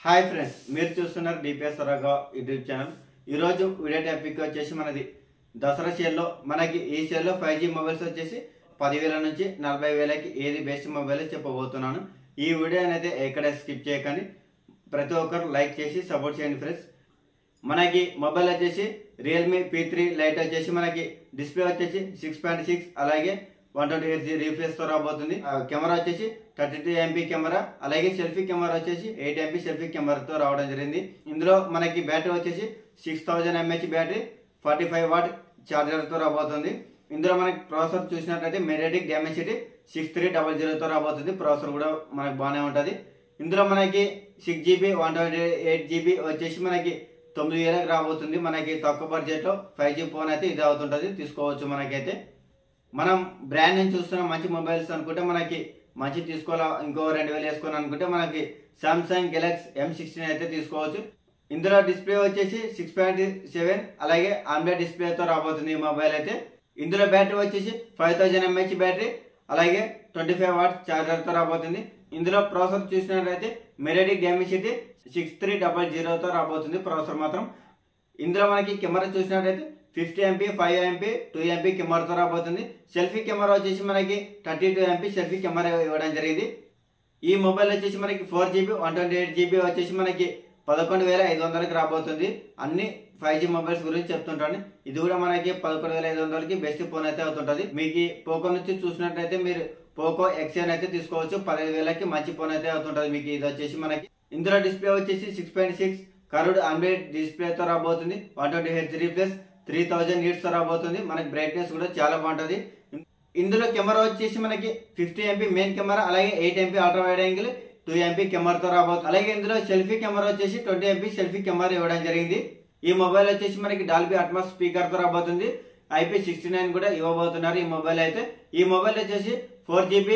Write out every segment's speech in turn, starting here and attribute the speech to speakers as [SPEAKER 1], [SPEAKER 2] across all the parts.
[SPEAKER 1] Hi friends, మీరు చూస్తున్నారు DPS సరగా YouTube channel. ఈరోజు వీడియో టాపిక్ వచ్చేసి మనది దసరా సేల్లో. మనకి ఈ సేల్లో 5G మొబైల్స్ వచ్చేసి 10,000 నుంచి 40,000కి ఏది బెస్ట్ మొబైల్ చెప్పబోతున్నాను. ఈ వీడియో అనేది ఎక్కడ స్కిప్ చేయకండి, ప్రతి ఒక్కరు లైక్ చేసి సపోర్ట్ చేయండి ఫ్రెండ్స్. మనకి మొబైల్ వచ్చేసి రియల్మీ P3 లైట్ వచ్చేసి మనకి డిస్ప్లే వచ్చేసి 6.6 అలాగే 128Hz రీఫ్రెష్ తో రాబోతుంది. కెమెరా వచ్చేసి 32 MP కెమెరా అలాగే సెల్ఫీ కెమెరా వచ్చేసి 8 MP సెల్ఫీ కెమెరాతో రావడం జరిగింది. ఇందులో మనకి బ్యాటరీ వచ్చేసి 6000 mAh బ్యాటరీ 45 వాట్ ఛార్జర్ తో రాబోతుంది. ఇందులో మనకి ప్రాసెసర్ చూసినట్లయితే మెరిడిక్ డైమెన్సిటీ 6300 తో రాబోతుంది. ప్రాసెసర్ కూడా మనకి బాగానే ఉంటుంది. ఇందులో మనకి 6GB 128GB వచ్చేసి మనకి 9,000కి రాబోతుంది. మనకి తక్కువ బడ్జెట్ లో 5G ఫోన్ అయితే ఇది అవుతుంటది, తీసుకోవచ్చు. మనకైతే మనం బ్రాండ్ నుంచి చూస్తున్న మంచి మొబైల్స్ అనుకుంటే మనకి మంచి తీసుకోవాలా, ఇంకో 2,000 వేసుకోవాలి అనుకుంటే మనకి సామ్సంగ్ గెలాక్సీ M16 అయితే తీసుకోవచ్చు. ఇందులో డిస్ప్లే వచ్చేసి 6.7 అలాగే ఆమ్లెట్ డిస్ప్లేతో రాబోతుంది ఈ మొబైల్ అయితే. ఇందులో బ్యాటరీ వచ్చేసి 5000 mAh బ్యాటరీ అలాగే 25 వాట్ ఛార్జర్తో రాబోతుంది. ఇందులో ప్రాసెసర్ చూసినట్లయితే మెరిడిక్ డైమెన్సిటీ 6300తో రాబోతుంది ప్రాసెసర్ మాత్రం. ఇందులో మనకి కెమెరా చూసినట్లయితే 50 MP 5 MP 2 MP కెమెరాతో రాబోతుంది. సెల్ఫీ కెమెరా వచ్చేసి మనకి 32 MP సెల్ఫీ కెమెరా ఇవ్వడం జరిగింది. ఈ మొబైల్ వచ్చేసి మనకి 4GB 128GB వచ్చేసి మనకి 11,500కి రాబోతుంది. అన్ని 5G మొబైల్స్ గురించి చెప్తుంటాను. ఇది కూడా మనకి 11,500కి బెస్ట్ ఫోన్ అయితే అవుతుంటది. మీకు పోకో నుంచి చూసినట్లయితే మీరు పోకో XN అయితే తీసుకోవచ్చు. 15,000కి మంచి ఫోన్ అయితే అవుతుంటది మీకు. ఇది వచ్చేసి మనకి ఇందులో డిస్ప్లే వచ్చేసి 6.6 కర్వ్డ్ ఆమ్లెట్ డిస్ప్లేతో రాబోతుంది. 120Hz రీఫ్రెష్ 3000 nits తో రాబోతుంది. మనకి బ్రైట్నెస్ కూడా చాలా బాగుంటది. ఇందులో కెమెరా వచ్చేసి మనకి 50 MP మెయిన్ కెమెరా అలాగే 8 MP ultra wide angle 2 MP కెమెరాతో రాబోతుంది. అలాగే ఇందులో సెల్ఫీ కెమెరా వచ్చేసి 20 MP సెల్ఫీ కెమెరా ఇవ్వడం జరిగింది. ఈ మొబైల్ వచ్చేసి మనకి డాల్బీ అట్మాస్ స్పీకర్ తో రాబోతుంది. IP69 కూడా ఇవ్వబోతున్నారు ఈ మొబైల్ అయితే. ఈ మొబైల్ వచ్చేసి 4GB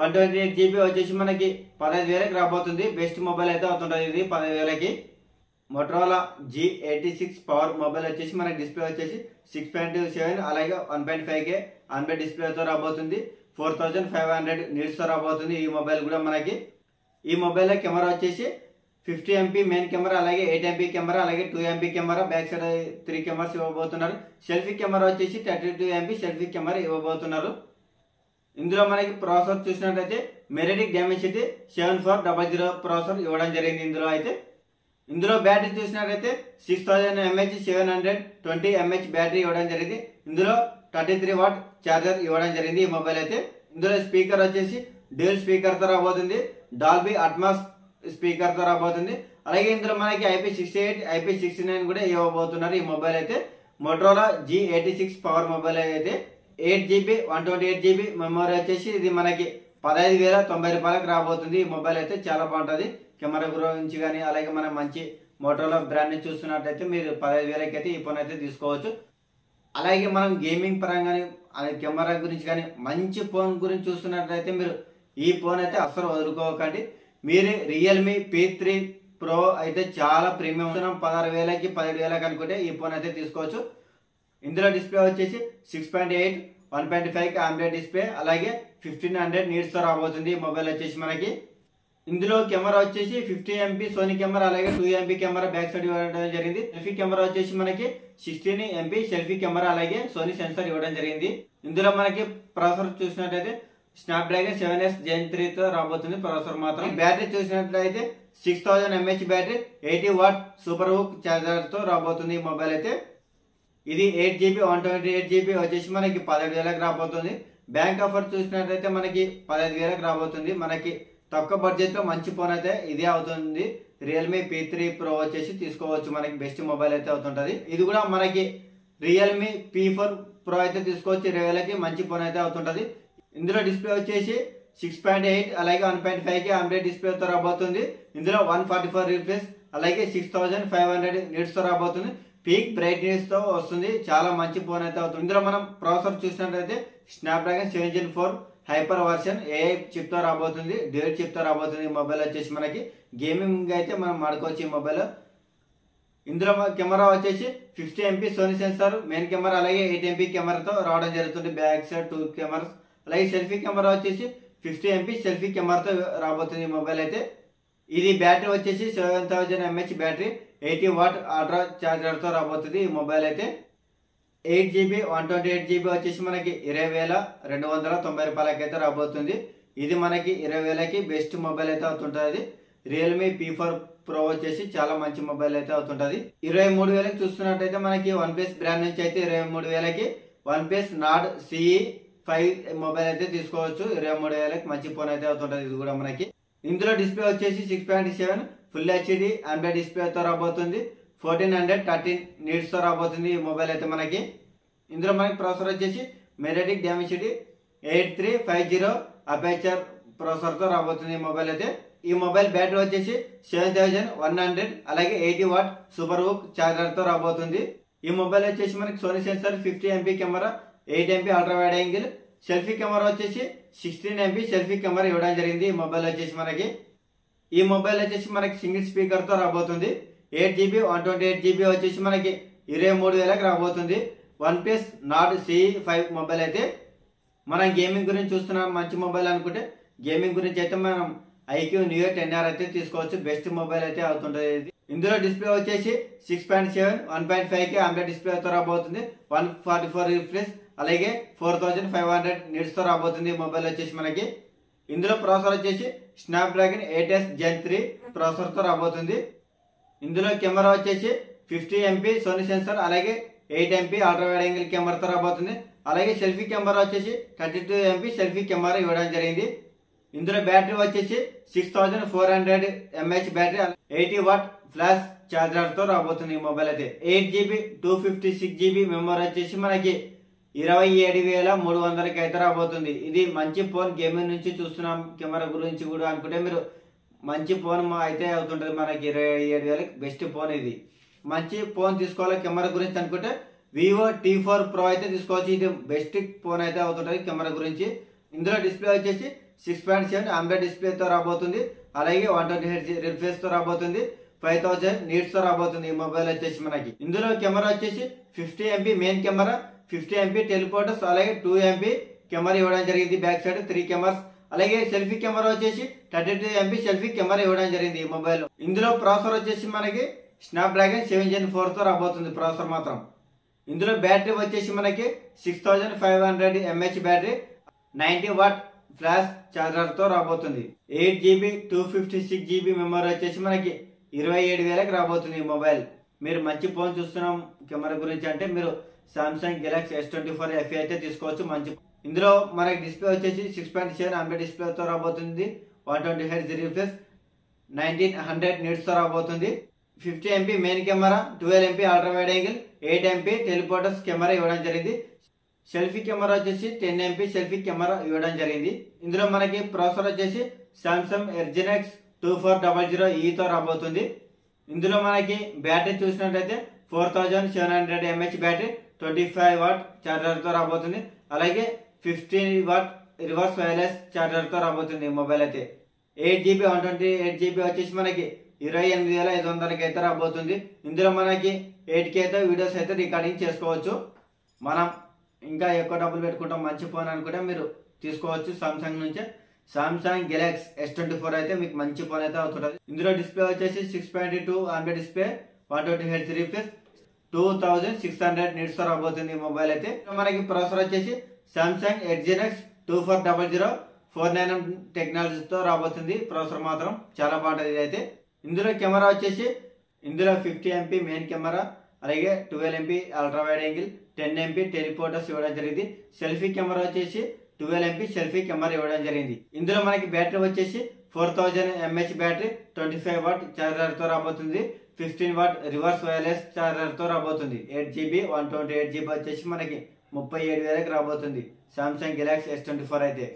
[SPEAKER 1] 128GB వచ్చేసి మనకి 15,000కి రాబోతుంది. బెస్ట్ మొబైల్ అయితే అవుతుంటది ఇది 15,000కి. మోటరోలా G86 పవర్ మొబైల్ వచ్చేసి మనకి డిస్ప్లే వచ్చేసి 6.7 అలాగే 1.5K ఆన్బెడ్ డిస్ప్లేతో రాబోతుంది. 4500 nits తో రాబోతుంది ఈ మొబైల్ కూడా మనకి. ఈ మొబైల్ లో కెమెరా వచ్చేసి 50 MP మెయిన్ కెమెరా అలాగే 8 MP కెమెరా అలాగే 2 MP camera back side 3 cameras ఇవ్వబోతున్నారు. సెల్ఫీ కెమెరా వచ్చేసి 32 MP సెల్ఫీ కెమెరా ఇవ్వబోతున్నారు. ఇందులో మనకి ప్రాసెసర్ చూసినట్లయితే మెరిడిక్ డైమెన్సిటీ 7400 ప్రాసెసర్ ఇవ్వడం జరిగింది ఇందులో అయితే. ఇందులో బ్యాటరీ చూసినట్లయితే 6000 mAh 720 mAh బ్యాటరీ ఇవ్వడం జరిగింది. ఇందులో 33 వాట్ ఛార్జర్ ఇవ్వడం జరిగింది ఈ మొబైల్ అయితే. ఇందులో స్పీకర్ వచ్చేసి డ్యూయల్ స్పీకర్ తో రాబోతుంది. డాల్బీ అట్మాస్ స్పీకర్ తో రాబోతుంది. అలాగే ఇందులో మనకి IP68 IP69 కూడా ఇవ్వబోతున్నారు ఈ మొబైల్ అయితే. మోటరోలా G86 పవర్ మొబైల్ అయితే 8GB 128GB మెమరీ వచ్చేసి ఇది మనకి 15,090 రూపాయలకు రాబోతుంది. ఈ మొబైల్ అయితే చాలా బాగుంటుంది. కెమెరా గురించి కానీ అలాగే మనం మంచి మోటరోలా బ్రాండ్ ని చూస్తున్నట్లయితే మీరు 15,000కి అయితే ఈ ఫోన్ అయితే తీసుకోవచ్చు. అలాగే మనం గేమింగ్ పరంగా కానీ కెమెరా గురించి కానీ మంచి ఫోన్ గురించి చూస్తున్నట్లయితే మీరు ఈ ఫోన్ అయితే అస్సలు వదులుకోకండి. మీరు రియల్మీ P3 Pro అయితే చాలా ప్రీమియం 16,000కి 17,000కి అనుకుంటే ఈ ఫోన్ అయితే తీసుకోవచ్చు. ఇందులో డిస్ప్లే వచ్చేసి 6.8 1.5 ఆమ్లెట్ డిస్ప్లే అలాగే 1500 nits తో రాబోతుంది ఈ మొబైల్ వచ్చేసి మనకి. ఇందులో కెమెరా వచ్చేసి 50 MP సోనీ కెమెరా అలాగే 2 MP కెమెరా బ్యాక్ సైడ్ ఇవ్వడం జరిగింది. సెల్ఫీ కెమెరా వచ్చేసి మనకి 16 MP సెల్ఫీ కెమెరా అలాగే సోనీ సెన్సార్ ఇవ్వడం జరిగింది. ఇందులో మనకి ప్రాసెసర్ చూసినట్లయితే స్నాప్డ్రాగన్ 7S Gen 3 తో రాబోతుంది ప్రాసెసర్ మాత్రం. బ్యాటరీ చూసినట్లయితే 6000 mAh battery 80 what super hook charger తో రాబోతుంది ఈ మొబైల్ అయితే. ఇది 8GB 128GB వచ్చేసి మనకి 17,000కి రాబోతుంది. బ్యాంక్ ఆఫర్ చూసినట్లయితే మనకి 15,000కి రాబోతుంది. మనకి తక్కువ బడ్జెట్ లో మంచి ఫోన్ అయితే ఇదే అవుతుంది. రియల్మీ P3 Pro వచ్చేసి తీసుకోవచ్చు. మనకి బెస్ట్ మొబైల్ అయితే అవుతుంటది. ఇది కూడా మనకి రియల్మీ P4 Pro అయితే తీసుకోవచ్చు. 20,000కి మంచి ఫోన్ అయితే అవుతుంటది. ఇందులో డిస్ప్లే వచ్చేసి 6.8 అలాగే 1.5K ఆమ్లెట్ డిస్ప్లేతో రాబోతుంది. ఇందులో 144 రిఫ్రెష్ అలాగే 6500 nits తో రాబోతుంది. పీక్ బ్రైట్నెస్ తో వస్తుంది. చాలా మంచి ఫోన్ అయితే అవుతుంది. ఇందులో మనం ప్రాసెసర్ చూసినట్లయితే Snapdragon 7 Gen 4 hyper version AI chip తో రాబోతుంది. డ్యూయల్ చిప్ తో రాబోతుంది ఈ మొబైల్ వచ్చేసి మనకి. గేమింగ్ అయితే మనం ఆడుకోవచ్చు ఈ మొబైల్. ఇందులో కెమెరా వచ్చేసి 50 MP Sony sensor main camera అలాగే 8 MP కెమెరాతో రావడం జరుగుతుంది. బ్యాక్ సైడ్ 2 కెమెరాస్ అలాగే సెల్ఫీ కెమెరా వచ్చేసి 50 MP సెల్ఫీ కెమెరాతో రాబోతుంది ఈ మొబైల్ అయితే. ఇది బ్యాటరీ వచ్చేసి 7000 mAh battery, 80 what ultra charger తో రాబోతుంది ఈ మొబైల్ అయితే. 8GB 128GB వచ్చేసి మనకి 20,290 రూపాయలకి అయితే రాబోతుంది. ఇది మనకి 20,000కి బెస్ట్ మొబైల్ అయితే అవుతుంటది. రియల్మీ P4 Pro వచ్చేసి చాలా మంచి మొబైల్ అయితే అవుతుంటది. 23,000కి చూస్తున్నట్టయితే మనకి OnePlus బ్రాండ్ నుంచి అయితే 23,000కి OnePlus Nord CE5 మొబైల్ అయితే తీసుకోవచ్చు. 23,000కి మంచి ఫోన్ అయితే అవుతుంటది ఇది కూడా మనకి. ఇందులో డిస్ప్లే వచ్చేసి 6.7 ఫుల్ హెచ్డి ఆండ్రాయిడ్ డిస్ప్లే తో రాబోతుంది. 1413 నీట్స్ తో రాబోతుంది ఈ మొబైల్ అయితే మనకి. ఇందులో మనకి ప్రాసెసర్ వచ్చేసి మెరిడిక్ డైమెన్సిటీ 8350 అపేచర్ ప్రాసెసర్ తో రాబోతుంది ఈ మొబైల్ అయితే. ఈ మొబైల్ బ్యాటరీ వచ్చేసి 7100 అలాగే 80 వాట్ సూపర్ హుక్ చార్జర్ తో రాబోతుంది. ఈ మొబైల్ వచ్చేసి మనకి Sony sensor 50 MP camera, 8 MP ultra wide angle, selfie camera వచ్చేసి 16 MP సెల్ఫీ కెమెరా ఇవ్వడం జరిగింది ఈ మొబైల్ వచ్చేసి మనకి. ఈ మొబైల్ వచ్చేసి మనకి సింగిల్ స్పీకర్ తో రాబోతుంది. 8GB 128GB వచ్చేసి మనకి 23,000కి రాబోతుంది. OnePlus Nord CE5 మొబైల్ అయితే. మనం గేమింగ్ గురించి చూస్తున్నాం మంచి మొబైల్ అనుకుంటే, గేమింగ్ గురించి అయితే మనం IQ Neo 10R అయితే తీసుకోవచ్చు. బెస్ట్ మొబైల్ అయితే అవుతుంటది ఇది. ఇందులో డిస్ప్లే వచ్చేసి 6.7 1.5K AMOLED డిస్ప్లే తో రాబోతుంది. 144 రిఫ్రెష్ అలాగే 4500 నిట్స్ తో రాబోతుంది ఈ మొబైల్ వచ్చేసి మనకి. ఇందులో ప్రాసెసర్ వచ్చేసి స్నాప్డ్రాగన్ 8S Gen 3 ప్రాసెసర్ తో రాబోతుంది. ఇందులో కెమెరా వచ్చేసి 50 MP సోనీ సెన్సార్ అలాగే 8 MP అల్ట్రా వైడ్ యాంగిల్ కెమెరాతో రాబోతుంది. అలాగే సెల్ఫీ కెమెరా వచ్చేసి 32 MP సెల్ఫీ కెమెరా ఇవ్వడం జరిగింది. ఇందులో బ్యాటరీ వచ్చేసి 6400 mAh battery, 80 what flash charger తో రాబోతుంది ఈ మొబైల్ అయితే. 8GB 256GB మెమరీ వచ్చేసి మనకి 27,300కి అయితే రాబోతుంది. ఇది మంచి ఫోన్. గేమింగ్ నుంచి చూస్తున్నాం కెమెరా గురించి కూడా అనుకుంటే మీరు మంచి ఫోన్ అయితే అవుతుంటది మనకి. 27,000కి బెస్ట్ ఫోన్ ఇది. మంచి ఫోన్ తీసుకోవాలి కెమెరా గురించి అనుకుంటే Vivo T4 Pro అయితే తీసుకోవచ్చు. ఇది బెస్ట్ ఫోన్ అయితే అవుతుంటది కెమెరా గురించి. ఇందులో డిస్ప్లే వచ్చేసి 6.7 AMOLED డిస్ప్లే తో రాబోతుంది. అలాగే 120Hz రిఫ్రెష్ తో రాబోతుంది. 5000 నీట్స్ తో రాబోతుంది ఈ మొబైల్ వచ్చేసి మనకి. ఇందులో కెమెరా వచ్చేసి 50 MP మెయిన్ కెమెరా, 50 MP టెలిఫోటోస్ అలాగే 2 MP కెమెరా ఇవ్వడం జరిగింది. బ్యాక్ సైడ్ 3 కెమెరాస్ అలాగే సెల్ఫీ కెమెరా వచ్చేసి 32 MP సెల్ఫీ కెమెరా ఇవ్వడం జరిగింది ఈ మొబైల్. ఇందులో ప్రాసెసర్ వచ్చేసి మనకి స్నాప్డ్రాగన్ 7 Gen 4 తో రాబోతుంది ప్రాసెసర్ మాత్రం. ఇందులో బ్యాటరీ వచ్చేసి మనకి 6500 mAh battery, 90 what flash charger తో రాబోతుంది. 8GB 256GB మెమరీ వచ్చేసి మనకి 27,000కి రాబోతుంది ఈ మొబైల్. మీరు మంచి ఫోన్ చూస్తున్నాం కెమెరా గురించి అంటే మీరు సామ్సంగ్ గెలాక్సీ S24 FE అయితే తీసుకోవచ్చు మంచి. ఇందులో మనకి డిస్ప్లే వచ్చేసి 6.7 AMOLED డిస్ప్లే తో రాబోతుంది. 120Hz రిఫ్రెష్, 1900 నిట్స్ తో రాబోతుంది. 50 MP main camera, 12 MP ultra wide angle, 8 MP telephotos camera ఇవ్వడం జరిగింది. సెల్ఫీ కెమెరా వచ్చేసి 10 MP సెల్ఫీ కెమెరా ఇవ్వడం జరిగింది. ఇందులో మనకి ప్రాసెసర్ వచ్చేసి సామ్సంగ్ Exynos 2400E తో రాబోతుంది. ఇందులో మనకి బ్యాటరీ చూసినట్లయితే 4700 mAh బ్యాటరీ, 25 వాట్ చార్జర్ తో రాబోతుంది. అలాగే 15 వాట్ రివర్స్ వైర్లెస్ చార్జర్ తో రాబోతుంది ఈ మొబైల్ అయితే. 8GB 128GB వచ్చేసి మనకి 28,500కి అయితే రాబోతుంది. ఇందులో మనకి 8K అయితే వీడియోస్ అయితే రికార్డింగ్ చేసుకోవచ్చు. మనం ఇంకా ఎక్కువ డబ్బులు పెట్టుకుంటాం మంచి ఫోన్ అనుకుంటే మీరు తీసుకోవచ్చు సామ్సంగ్ నుంచే. సామ్సంగ్ గెలాక్సీ S24 అయితే మీకు మంచి ఫోన్ అయితే అవుతుంటది. ఇందులో డిస్ప్లే వచ్చేసి 6.2 AMOLED display, 120Hz refresh, 2600 nits తో రాబోతుంది ఈ మొబైల్ అయితే. మనకి ప్రాసెసర్ వచ్చేసి సామ్సంగ్ Exynos 2400 4nm టెక్నాలజీతో రాబోతుంది. ప్రాసెసర్ మాత్రం చాలా బాగుంటుంది ఇది అయితే. ఇందులో కెమెరా వచ్చేసి ఇందులో 50 MP మెయిన్ కెమెరా అలాగే 12 MP ultra wide angle, 10 MP టెలిఫోటోస్ ఇవ్వడం జరిగింది. సెల్ఫీ కెమెరా వచ్చేసి 12 MP సెల్ఫీ కెమెరా ఇవ్వడం జరిగింది. ఇందులో మనకి బ్యాటరీ వచ్చేసి 4000 mAh బ్యాటరీ, 25 వాట్ చార్జర్ తో రాబోతుంది. 15 వాట్ రివర్స్ వైర్లెస్ చార్జర్ తో రాబోతుంది. 8GB 128GB వచ్చేసి మనకి 37,000కి రాబోతుంది సామ్సంగ్ గెలాక్సీ S24 అయితే.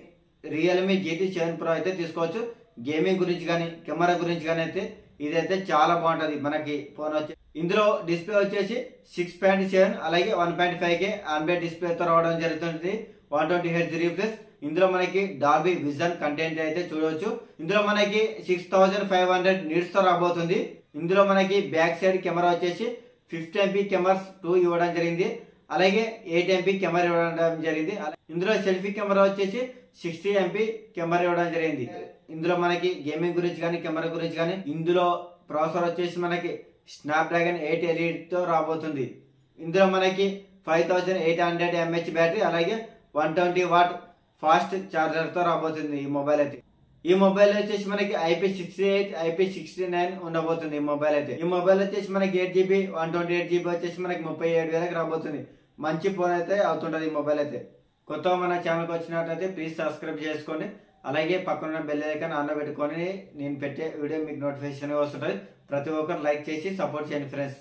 [SPEAKER 1] రియల్మీ GT 7 Pro అయితే తీసుకోవచ్చు. గేమింగ్ గురించి కానీ కెమెరా గురించి కానీ అయితే ఇదైతే చాలా బాగుంటది మనకి ఫోన్ వచ్చి. ఇందులో డిస్ప్లే వచ్చేసి 6.7 అలాగే 1.5K AMOLED డిస్ప్లే తో రావడం జరుగుతుంది. 120Hz refresh. ఇందులో మనకి డాల్బీ విజన్ కంటెంట్ అయితే చూడవచ్చు. ఇందులో మనకి 6500 నిట్స్ తో రాబోతుంది. ఇందులో మనకి బ్యాక్ సైడ్ కెమెరా వచ్చేసి 50 MP కెమెరాస్ 2 ఇవ్వడం జరిగింది. అలాగే 8 MP కెమెరా ఇవ్వడం జరిగింది. ఇందులో సెల్ఫీ కెమెరా వచ్చేసి 60 MP కెమెరా ఇవ్వడం జరిగింది. ఇందులో మనకి గేమింగ్ గురించి కానీ కెమెరా గురించి కానీ ఇందులో ప్రాసెసర్ వచ్చేసి మనకి స్నాప్డ్రాగన్ 8 ఎలిట్ తో రాబోతుంది. ఇందులో మనకి 5800 mAh బ్యాటరీ అలాగే 120 వాట్ ఫాస్ట్ ఛార్జర్ తో రాబోతుంది ఈ మొబైల్ అయితే. ఈ మొబైల్ వచ్చేసి మనకి IP68 IP69 ఉండబోతుంది. ఈ మొబైల్ వచ్చేసి మనకి 8GB 128GB వచ్చేసి మనకి 37,000కి రాబోతుంది. మంచి ఫోన్ అయితే అవుతుంటది ఈ మొబైల్ అయితే. కొత్తగా మన ఛానల్కి వచ్చినట్లయితే ప్లీజ్ సబ్స్క్రైబ్ చేసుకోండి. అలాగే పక్కన బెల్ ఐకాన్ ఆన్ పెట్టుకొని నేను పెట్టే వీడియో మీకు నోటిఫికేషన్ వస్తుంటుంది. ప్రతి ఒక్కరు లైక్ చేసి సపోర్ట్ చేయండి ఫ్రెండ్స్.